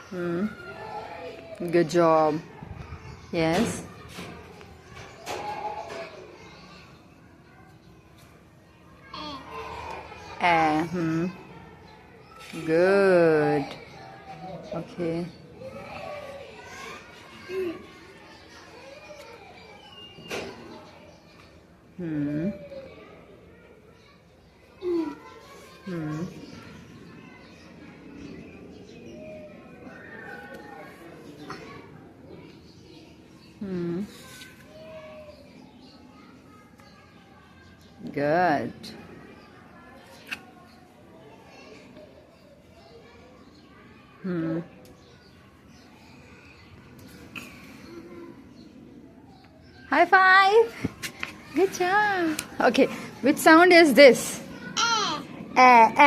Hmm. Good job. Yes. Hmm. Good. Okay. Hmm. Hmm. Hmm. Good. Hmm. High five. Good job. Okay. Which sound is this?